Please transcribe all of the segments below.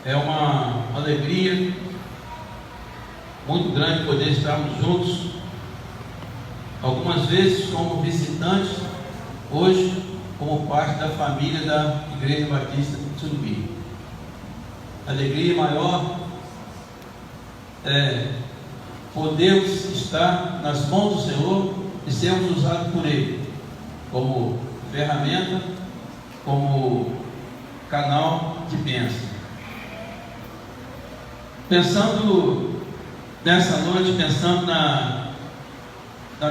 É uma alegria muito grande poder estarmos juntos, algumas vezes como visitantes, hoje como parte da família da Igreja Batista de Surubim. A alegria maior é podermos estar nas mãos do Senhor e sermos usados por Ele como ferramenta, como canal de bênção. Pensando nessa noite, pensando na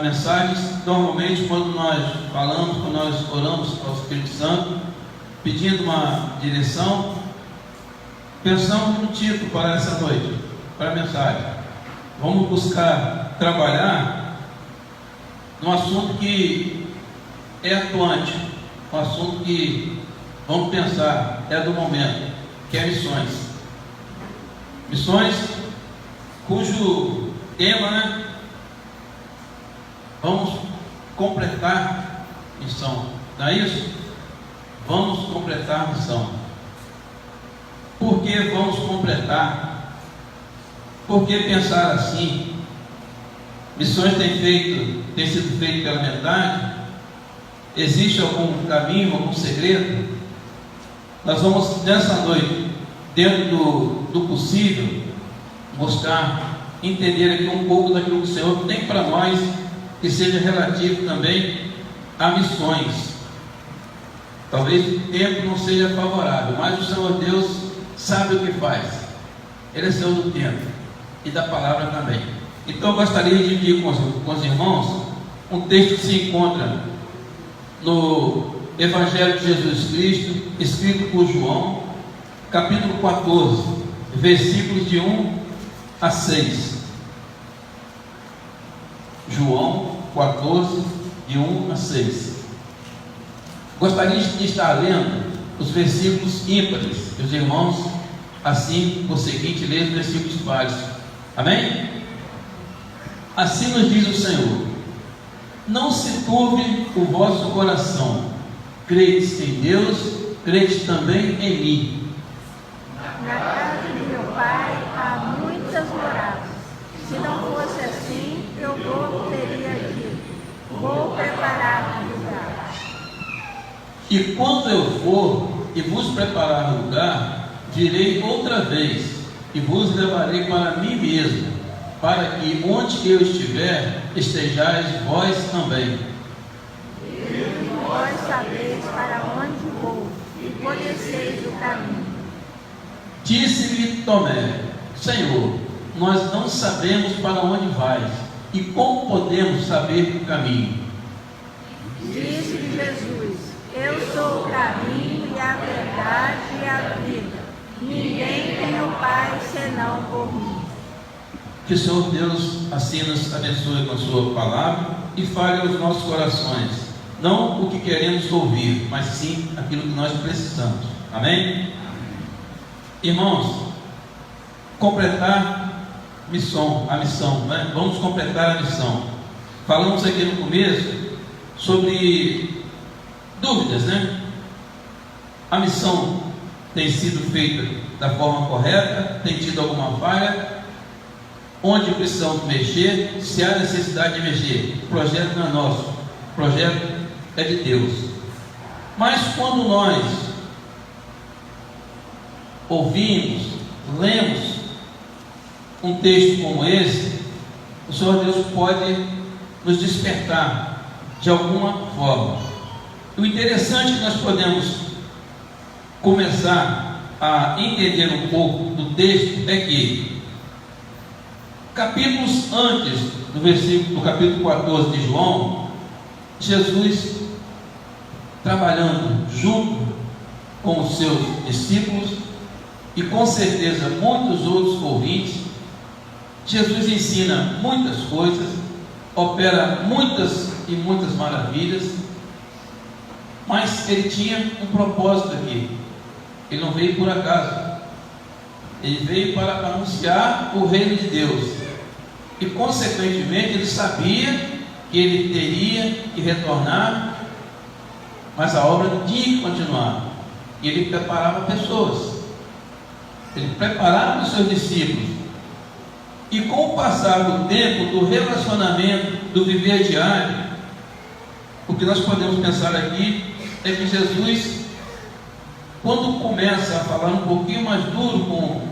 mensagem, normalmente quando nós falamos, quando nós oramos ao Espírito Santo, pedindo uma direção, pensamos no título para essa noite, para a mensagem. Vamos buscar trabalhar num assunto que é atuante, um assunto que vamos pensar, é do momento, que é missões. Missões cujo tema, vamos completar missão. Não é isso? Vamos completar missão. Por que vamos completar? Por que pensar assim? Missões têm sido feitas pela metade? Existe algum caminho, algum segredo? Nós vamos nessa noite, dentro do possível, buscar entender aqui um pouco daquilo que o Senhor tem para nós, que seja relativo também a missões. Talvez o tempo não seja favorável, mas o Senhor Deus sabe o que faz. Ele é Senhor do tempo e da palavra também. Então eu gostaria de dividir com os irmãos um texto que se encontra no Evangelho de Jesus Cristo, escrito por João, capítulo 14, versículos de 1 a 6. João 14, de 1 a 6. Gostaria de estar lendo os versículos ímpares, os irmãos, assim, por seguinte, ler os versículos pares. Amém? Assim nos diz o Senhor: não se turbe o vosso coração, credes em Deus, credes também em mim. Na casa de meu pai há muitas moradas. Se não fosse assim, eu teria dito: vou preparar um lugar. E quando eu for e vos preparar um lugar, virei outra vez e vos levarei para mim mesmo, para que onde eu estiver, estejais vós também. E vós sabeis para onde vou, e conheceis o caminho. Disse-lhe Tomé: Senhor, nós não sabemos para onde vais, e como podemos saber o caminho? Disse-lhe Jesus: eu sou o caminho e a verdade e a vida. Ninguém tem o Pai senão por mim. Que o Senhor Deus assim nos abençoe com a sua palavra e fale aos nossos corações, não o que queremos ouvir, mas sim aquilo que nós precisamos. Amém? Irmãos, completar a missão, né? Vamos completar a missão. Falamos aqui no começo sobre dúvidas, né? A missão tem sido feita da forma correta, tem tido alguma falha? Onde precisamos mexer? Se há necessidade de mexer, o projeto não é nosso, o projeto é de Deus. Mas quando nós ouvimos, lemos um texto como esse, o Senhor Deus pode nos despertar de alguma forma. O interessante é que nós podemos começar a entender um pouco do texto é que capítulos antes do capítulo 14 de João, Jesus trabalhando junto com os seus discípulos e com certeza muitos outros ouvintes, Jesus ensina muitas coisas, opera muitas e muitas maravilhas, mas ele tinha um propósito aqui. Ele não veio por acaso, ele veio para anunciar o reino de Deus, e consequentemente ele sabia que ele teria que retornar, mas a obra tinha que continuar, e ele preparava pessoas. Ele preparava os seus discípulos. E com o passar do tempo, do relacionamento, do viver diário, o que nós podemos pensar aqui é que Jesus, quando começa a falar um pouquinho mais duro com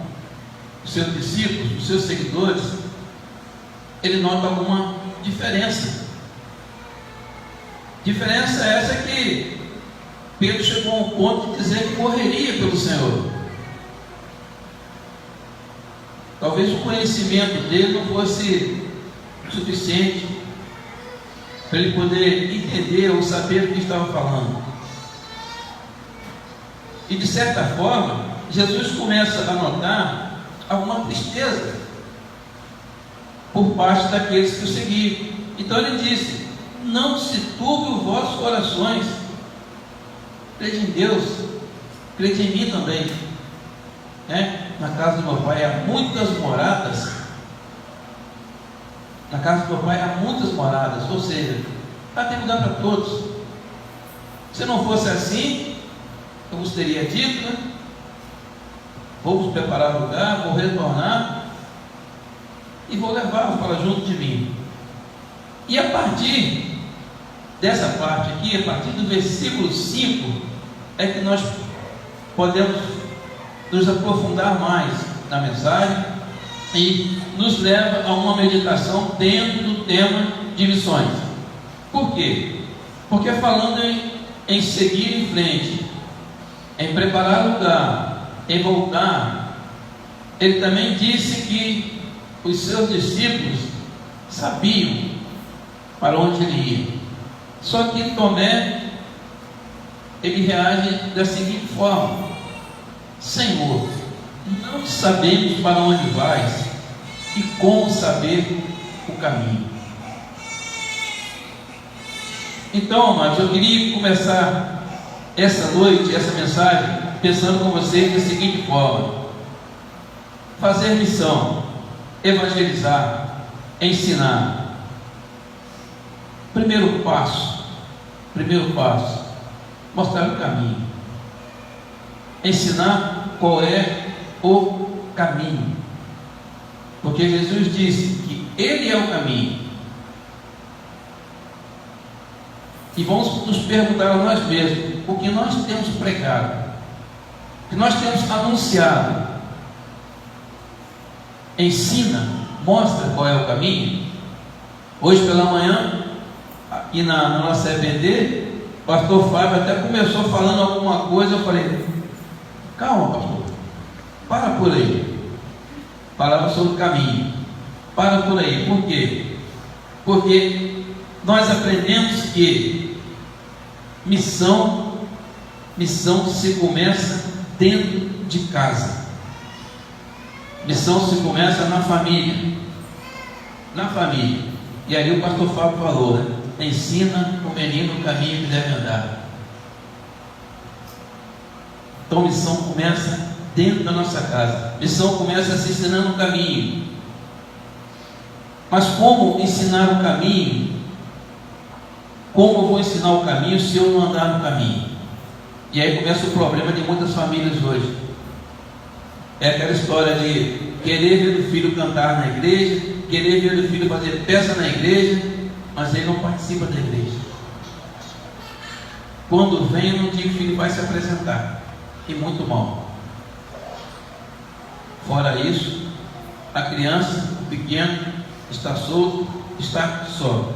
os seus discípulos, os seus seguidores, ele nota alguma diferença. Diferença essa que Pedro chegou ao ponto de dizer que morreria pelo Senhor. Talvez o conhecimento dele não fosse suficiente para ele poder entender ou saber o que estava falando. E de certa forma, Jesus começa a notar alguma tristeza por parte daqueles que o seguiam. Então ele disse: não se turbe os vossos corações, crede em Deus, crede em mim também. Na casa do meu pai há muitas moradas. Na casa do meu pai há muitas moradas, ou seja, tem lugar para todos. Se não fosse assim, eu vos teria dito, vou vos preparar lugar, vou retornar e vou levá-los para junto de mim. E a partir dessa parte aqui, a partir do versículo 5, é que nós podemos nos aprofundar mais na mensagem e nos leva a uma meditação dentro do tema de missões. Por quê? Porque falando em seguir em frente, em preparar lugar, em voltar, ele também disse que os seus discípulos sabiam para onde ele ia. Só que Tomé, ele reage da seguinte forma: Senhor, não sabemos para onde vais e como saber o caminho. Então, amados, eu queria começar essa noite, essa mensagem, pensando com vocês da seguinte forma: fazer missão, evangelizar, ensinar. Primeiro passo, mostrar o caminho. Ensinar qual é o caminho. Porque Jesus disse que Ele é o caminho. E vamos nos perguntar a nós mesmos: o que nós temos pregado, o que nós temos anunciado, ensina, mostra qual é o caminho? Hoje pela manhã, aqui na nossa EBD, o pastor Fábio até começou falando alguma coisa. Eu falei: calma, pastor, para por aí. Falava sobre o caminho. Para por aí. Por quê? Porque nós aprendemos que missão se começa dentro de casa. Missão se começa na família. Na família. E aí o pastor Fábio falou, ensina o menino o caminho que deve andar. Então missão começa dentro da nossa casa. Missão começa se ensinando o caminho. Mas como ensinar o caminho? Como eu vou ensinar o caminho se eu não andar no caminho? E aí começa o problema de muitas famílias hoje. É aquela história de querer ver o filho cantar na igreja, querer ver o filho fazer peça na igreja, mas ele não participa da igreja. Quando vem, no dia que o filho vai se apresentar, e muito mal. Fora isso, a criança, o pequeno, está solto, está só.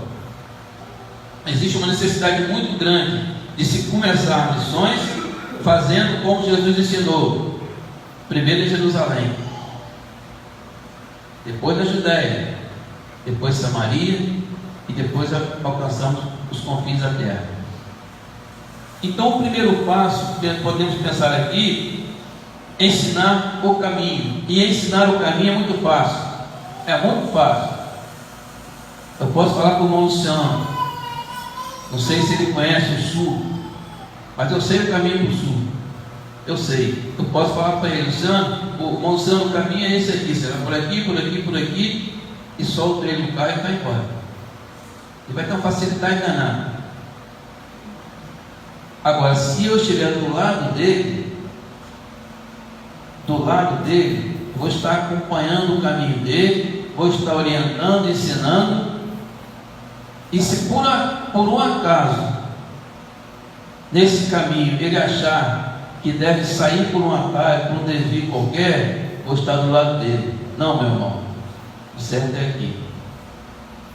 Existe uma necessidade muito grande de se começar missões fazendo como Jesus ensinou. Primeiro em Jerusalém, depois na Judéia, depois Samaria e depois alcançamos os confins da terra. Então o primeiro passo que podemos pensar aqui é ensinar o caminho. E ensinar o caminho é muito fácil. É muito fácil. Eu posso falar com o irmão Luciano. Não sei se ele conhece o sul, mas eu sei o caminho para o sul. Eu sei. Eu posso falar para ele: Luciano, o caminho é esse aqui. Você vai por aqui, por aqui, por aqui, e solta ele no carro e vai embora. Ele vai ter uma facilidade danada. Agora, se eu estiver do lado dele, do lado dele, vou estar acompanhando o caminho dele, vou estar orientando, ensinando. E se por um acaso, nesse caminho, ele achar que deve sair por um atalho, por um desvio qualquer, vou estar do lado dele. Não, meu irmão, o certo é aqui.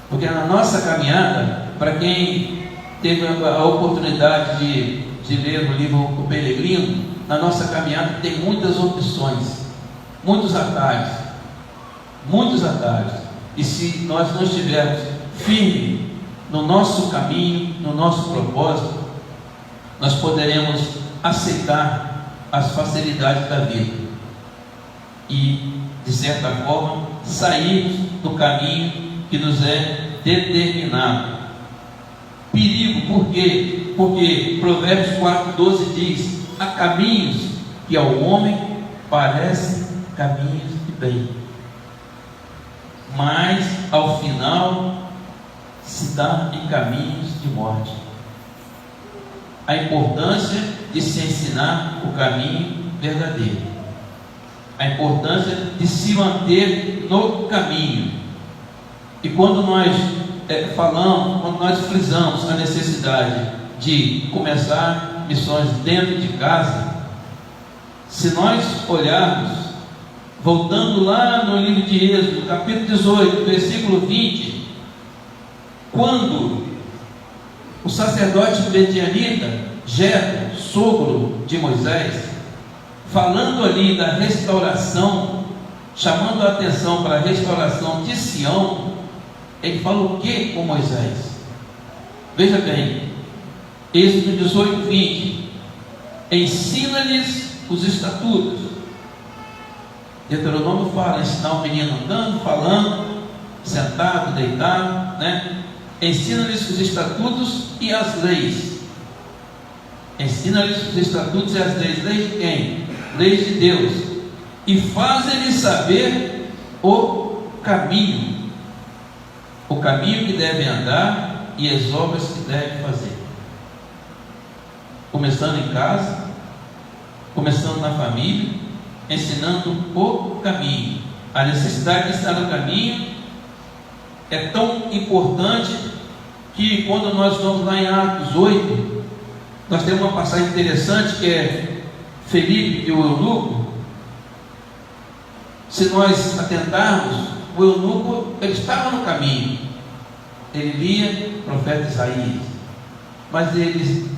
Porque na nossa caminhada, para quem teve a oportunidade de ler o livro O Peregrino, na nossa caminhada tem muitas opções, muitos atalhos. E se nós não estivermos firmes no nosso caminho, no nosso propósito, nós poderemos aceitar as facilidades da vida e, de certa forma, sair do caminho que nos é determinado. Perigo, por quê? Porque Provérbios 4,12 diz: há caminhos que ao homem parecem caminhos de bem, mas ao final se dá em caminhos de morte. A importância de se ensinar o caminho verdadeiro, a importância de se manter no caminho. E quando nós quando nós frisamos a necessidade de começar missões dentro de casa, se nós olharmos, voltando lá no livro de Êxodo, capítulo 18, versículo 20, quando o sacerdote medianita, Jetro, sogro de Moisés, falando ali da restauração, chamando a atenção para a restauração de Sião, ele fala o que com Moisés? Veja bem, Êxodo 18, 20: ensina-lhes os estatutos. Deuteronômio fala, ensinar o menino andando, falando, sentado, deitado, né? Ensina-lhes os estatutos e as leis. Ensina-lhes os estatutos e as leis. Leis de quem? Leis de Deus. E faz-lhes saber o caminho que devem andar e as obras que devem fazer. Começando em casa, começando na família, ensinando o caminho. A necessidade de estar no caminho é tão importante que quando nós vamos lá em Atos 8, nós temos uma passagem interessante que é Felipe e o eunuco. Se nós atentarmos, o eunuco, ele estava no caminho, ele lia o profeta Isaías, mas ele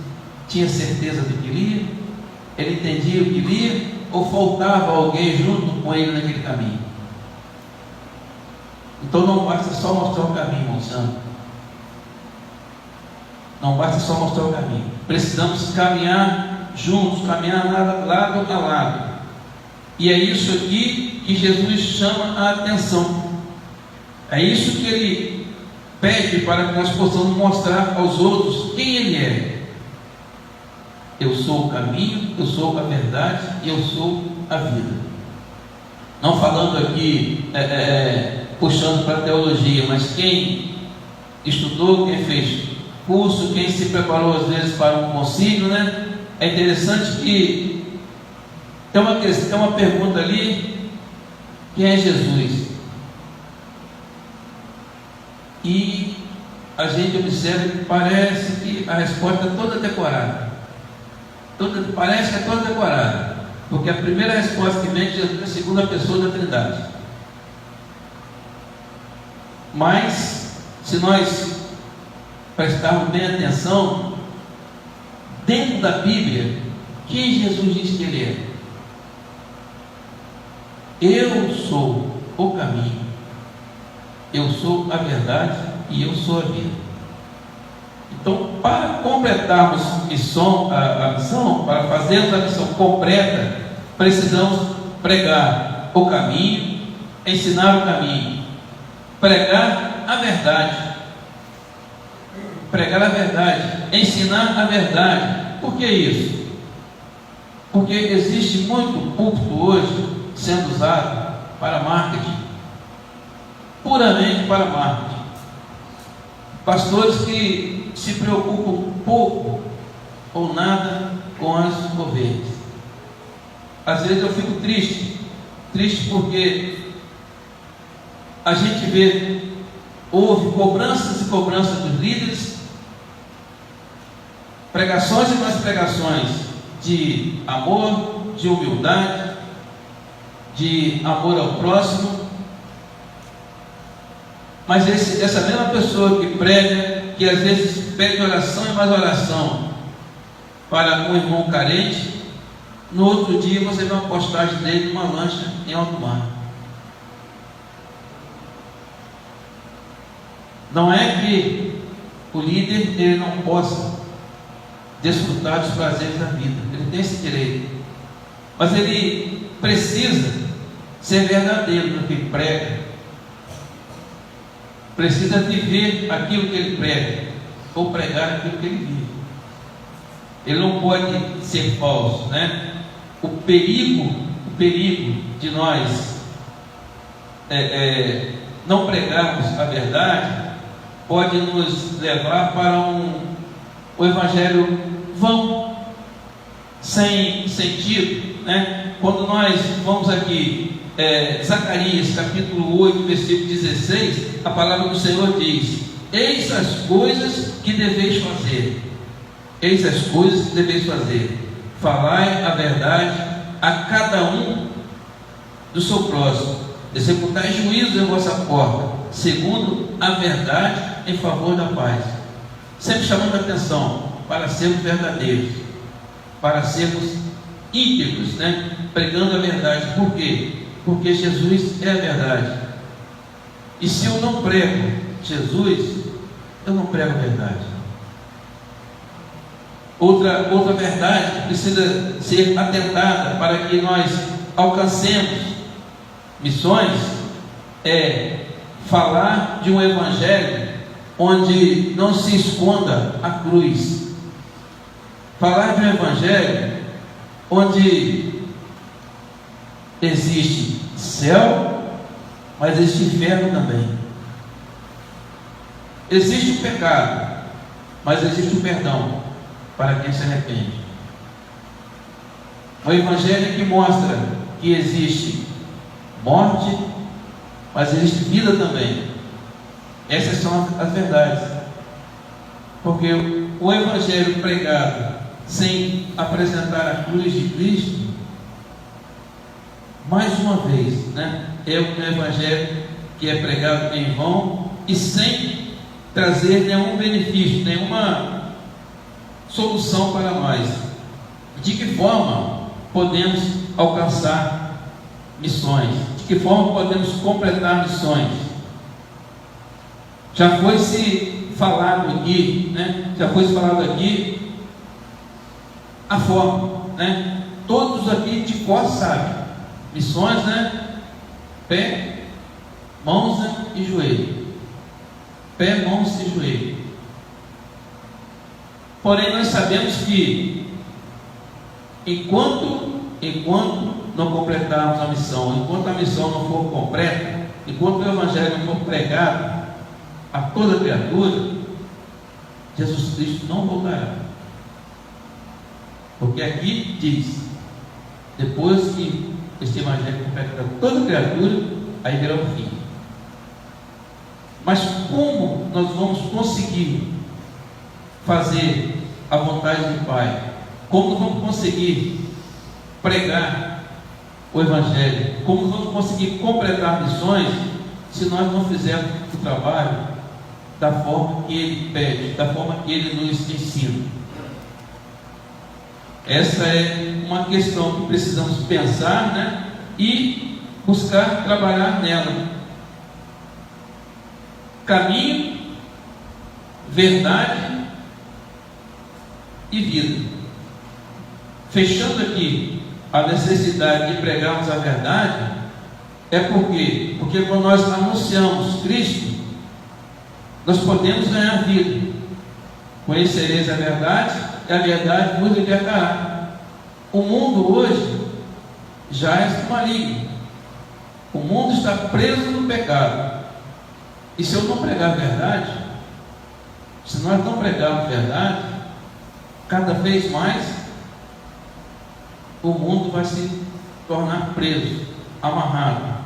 tinha certeza do que lia, ele entendia o que lia, ou faltava alguém junto com ele naquele caminho? Então não basta só mostrar o caminho, irmão santo. Não basta só mostrar o caminho. Precisamos caminhar juntos, caminhar lado a lado. E é isso aqui que Jesus chama a atenção. É isso que ele pede para que nós possamos mostrar aos outros quem ele é. Eu sou o caminho, eu sou a verdade e eu sou a vida. Não falando aqui puxando para a teologia, mas quem estudou, quem fez curso, quem se preparou às vezes para um concílio, né? É interessante que tem uma pergunta ali: quem é Jesus? E a gente observa que parece que a resposta é toda decorada. Parece que é toda decorada, porque a primeira resposta que vem é Jesus é a segunda pessoa da Trindade. Mas, se nós prestarmos bem atenção, dentro da Bíblia, quem Jesus diz que ele é? Eu sou o caminho, eu sou a verdade e eu sou a vida. Então, para completarmos a missão, para fazermos a missão completa, precisamos pregar o caminho, ensinar o caminho, pregar a verdade, ensinar a verdade. Por que isso? Porque existe muito púlpito hoje sendo usado para marketing, puramente para marketing. Pastores que se preocupam pouco ou nada com as ovelhas. às vezes eu fico triste porque a gente vê, houve cobranças e cobranças dos líderes, pregações e mais pregações de amor, de humildade, de amor ao próximo, mas essa mesma pessoa que prega, que às vezes pede oração e mais oração para um irmão carente, no outro dia você vê uma postagem dele numa lancha em alto mar. Não é que o líder ele não possa desfrutar dos prazeres da vida, ele tem esse direito, mas ele precisa ser verdadeiro no que prega, precisa viver aquilo que ele prega, ou pregar aquilo que ele vive. Ele não pode ser falso, né? O perigo de nós não pregarmos a verdade pode nos levar para o evangelho vão, sem sentido, né? Quando nós vamos aqui, Zacarias capítulo 8, versículo 16, a palavra do Senhor diz: eis as coisas que deveis fazer, eis as coisas que deveis fazer, falai a verdade a cada um do seu próximo, executai juízo em vossa porta, segundo a verdade em favor da paz. Sempre chamando a atenção para sermos verdadeiros, para sermos íntegros, né? Pregando a verdade. Por quê? Porque Jesus é a verdade. E se eu não prego Jesus, eu não prego a verdade. Outra verdade que precisa ser atentada para que nós alcancemos missões é falar de um evangelho onde não se esconda a cruz. Falar de um evangelho onde existe céu, mas existe inferno também. Existe o pecado, mas existe o perdão para quem se arrepende. O evangelho que mostra que existe morte, mas existe vida também. Essas são as verdades. Porque o evangelho pregado sem apresentar a cruz de Cristo, mais uma vez, né, é um evangelho que é pregado em vão e sem trazer nenhum benefício, nenhuma solução para nós. De que forma podemos alcançar missões? De que forma podemos completar missões? Já foi se falado aqui, né? Já foi se falado aqui a forma, né? Todos aqui de cor sabem. Missões, né? Pé, mãos, né? E joelho. Pé, mãos e joelho. Porém, nós sabemos que enquanto não completarmos a missão, enquanto a missão não for completa, enquanto o evangelho não for pregado a toda criatura, Jesus Cristo não voltará. Porque aqui diz: depois que este evangelho completa a toda criatura, aí virá o fim. Mas como nós vamos conseguir fazer a vontade do Pai? Como vamos conseguir pregar o evangelho? Como vamos conseguir completar missões se nós não fizermos o trabalho da forma que Ele pede, da forma que Ele nos ensina? Essa é uma questão que precisamos pensar, né? E buscar trabalhar nela. Caminho, verdade e vida. Fechando aqui a necessidade de pregarmos a verdade, é porque quando nós anunciamos Cristo, nós podemos ganhar vida. Conhecereis a verdade, e a verdade vos libertará. O mundo hoje já é maligno. O mundo está preso no pecado. E se eu não pregar a verdade, se nós não pregarmos a verdade, cada vez mais o mundo vai se tornar preso, amarrado.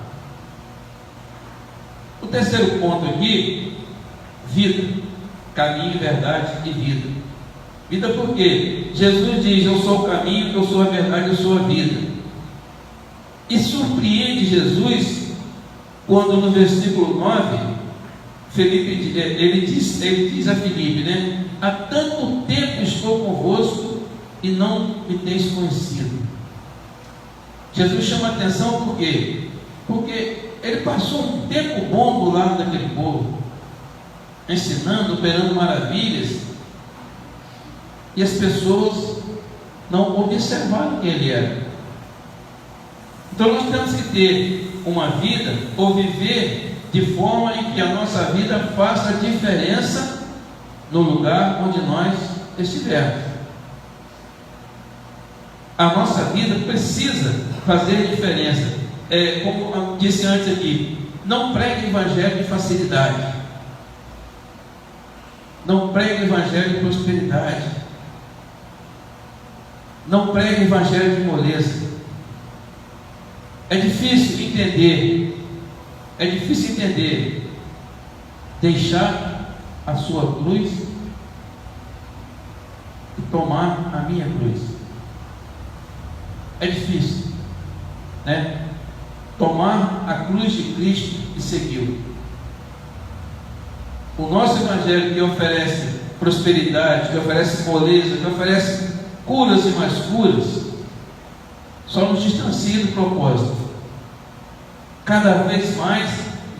O terceiro ponto aqui, vida, caminho, verdade e vida. Vida por quê? Jesus diz: eu sou o caminho, eu sou a verdade, eu sou a vida. E surpreende Jesus quando no versículo 9, ele diz a Filipe, né? Há tanto tempo estou convosco e não me tens conhecido. Jesus chama a atenção por quê? Porque ele passou um tempo bom do lado daquele povo, ensinando, operando maravilhas, e as pessoas não observaram quem ele era. Então nós temos que ter uma vida, ou viver de forma em que a nossa vida faça diferença no lugar onde nós estivermos. A nossa vida precisa fazer diferença. Como eu disse antes aqui, não pregue evangelho de facilidade, não pregue evangelho de prosperidade, não pregue evangelho de moleza. É difícil entender deixar a sua cruz e tomar a minha cruz. É difícil, né? Tomar a cruz de Cristo e segui-lo. O nosso evangelho, que oferece prosperidade, que oferece moleza, que oferece curas e mais curas, só nos distancia do propósito. Cada vez mais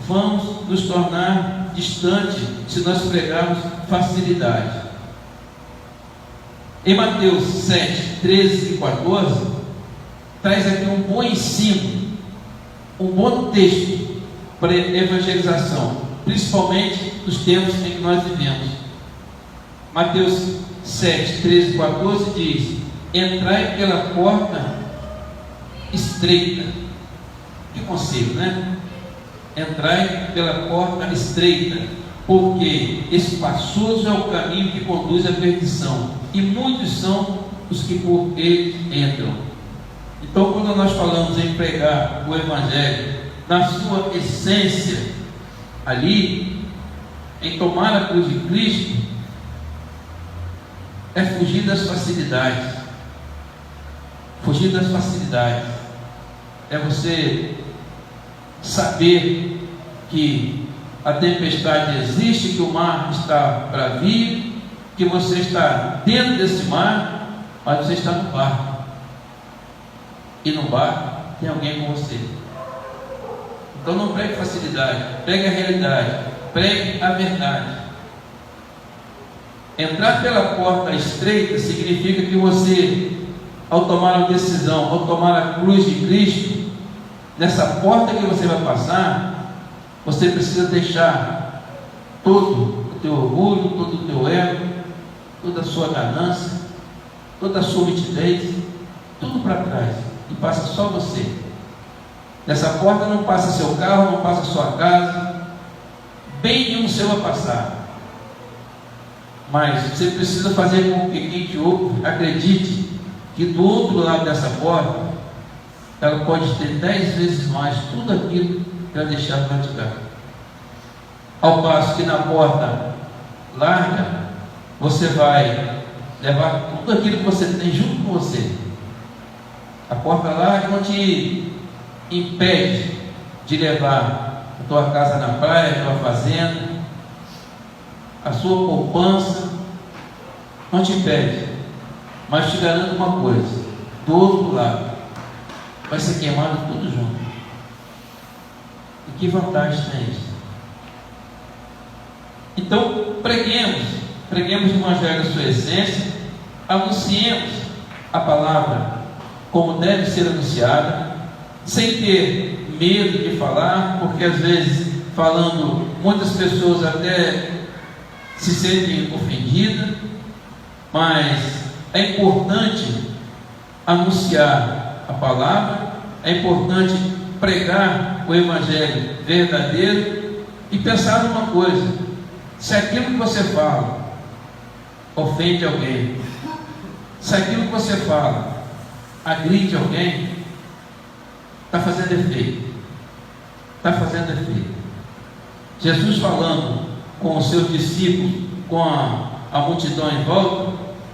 vamos nos tornar distantes se nós pregarmos facilidade. Em Mateus 7, 13 e 14, traz aqui um bom ensino, um bom texto para evangelização, principalmente nos tempos em que nós vivemos. Mateus 7, 13 e 14 diz: entrai pela porta estreita. Que conselho, né? Entrai pela porta estreita, porque espaçoso é o caminho que conduz à perdição, e muitos são os que por ele entram. Então, quando nós falamos em pregar o evangelho na sua essência, ali, em tomar a cruz de Cristo, é fugir das facilidades. Fugir das facilidades é você saber que a tempestade existe, que o mar está para vir, que você está dentro desse mar, mas você está no barco, e no barco tem alguém com você. Então não pregue facilidade, pregue a realidade, pregue a verdade. Entrar pela porta estreita significa que você, ao tomar a decisão, ao tomar a cruz de Cristo, nessa porta que você vai passar, você precisa deixar todo o teu orgulho, todo o teu ego, toda a sua ganância, toda a sua mitidez, tudo para trás, e passa só você. Nessa porta não passa seu carro, não passa sua casa, bem nenhum seu vai passar. Mas você precisa fazer com que quem te ouve acredite que do outro lado dessa porta ela pode ter 10 vezes mais tudo aquilo que ela deixar de praticar. Ao passo que na porta larga, você vai levar tudo aquilo que você tem junto com você. A porta larga não te impede de levar a tua casa na praia, a tua fazenda, a sua poupança, não te impede. Mas te garanto uma coisa: do outro lado vai ser queimado tudo junto. E que vantagem tem isso? Então preguemos o evangelho na sua essência, anunciemos a palavra como deve ser anunciada, sem ter medo de falar, porque às vezes falando muitas pessoas até se sentem ofendidas, mas é importante anunciar a palavra, é importante pregar o evangelho verdadeiro e pensar numa coisa: se aquilo que você fala ofende alguém, se aquilo que você fala agride alguém, está fazendo efeito. Está fazendo efeito. Jesus falando com os seus discípulos, com a multidão em volta,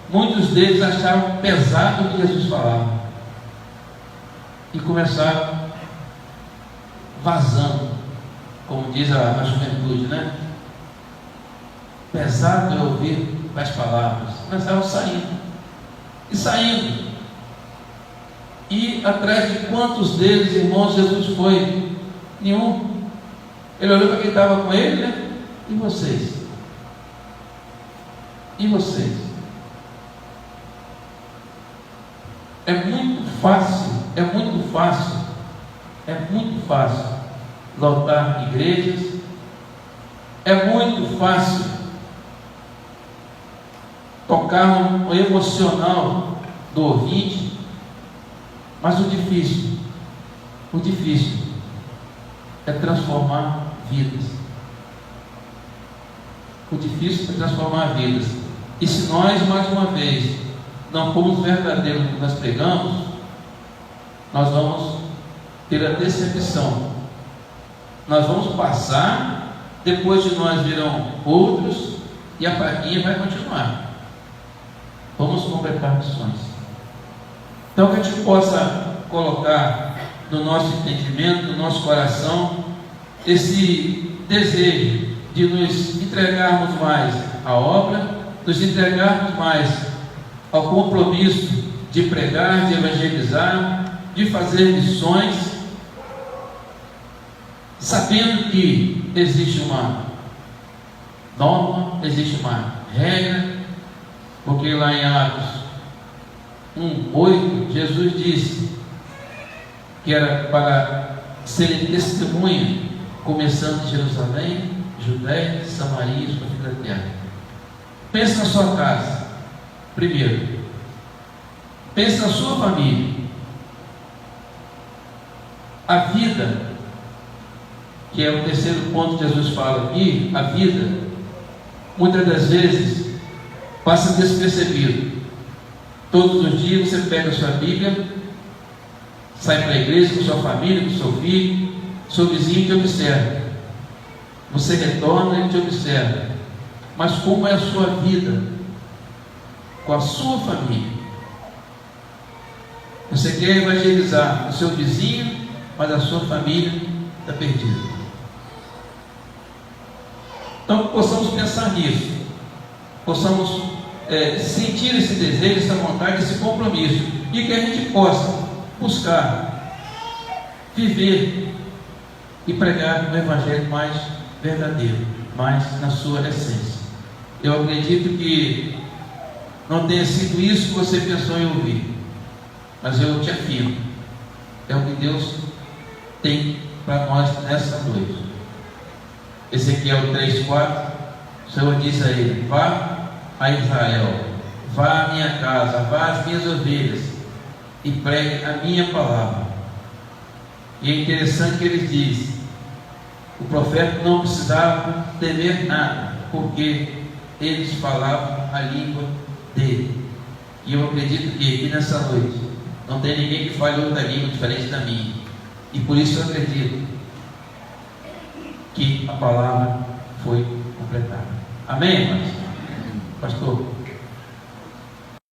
muitos deles achavam pesado o que Jesus falava e começaram vazando, como diz a juventude, né? Pesado é ouvir as palavras. Começaram saindo e saindo. E atrás de quantos deles, irmãos, Jesus foi? Nenhum. Ele olhou para quem estava com ele, né? E vocês? E vocês? É muito fácil lotar igrejas, é muito fácil tocar no emocional do ouvinte, mas o difícil é transformar vidas. O difícil é transformar vidas. E se nós, mais uma vez, não formos verdadeiros no que nós pregamos, nós vamos ter a decepção. Nós vamos passar, depois de nós virão outros, e a praguinha vai continuar. Vamos completar missões. Então, que a gente possa colocar no nosso entendimento, no nosso coração, esse desejo de nos entregarmos mais à obra, nos entregarmos mais ao compromisso de pregar, de evangelizar, de fazer missões, sabendo que existe uma norma, existe uma regra, porque lá em Atos 1:8, Jesus disse que era para serem testemunha, começando de Jerusalém, Judéia, Samaria e os da terra. Pense na sua casa, primeiro. Pense na sua família. A vida, que é o terceiro ponto que Jesus fala aqui, a vida, muitas das vezes, passa despercebido. Todos os dias você pega a sua Bíblia, sai para a igreja com sua família, com seu filho, seu vizinho te observa. Você retorna e ele te observa. Mas como é a sua vida com a sua família? Você quer evangelizar o seu vizinho, mas a sua família está perdida. Então, possamos pensar nisso, possamos sentir esse desejo, essa vontade, esse compromisso, e que a gente possa buscar viver e pregar o Evangelho mais verdadeiro, mais na sua essência. Eu acredito que não tenha sido isso que você pensou em ouvir, mas eu te afirmo, é o que Deus tem para nós nessa noite. Ezequiel 3:4, o Senhor diz a ele: vá a Israel, vá à minha casa, vá às minhas ovelhas e pregue a minha palavra. E é interessante que ele diz: o profeta não precisava temer nada, porque eles falavam a língua dele. E eu acredito que aqui nessa noite não tem ninguém que fale outra língua diferente da minha, e por isso eu acredito que a palavra foi completada. Amém, irmãos? Pastor?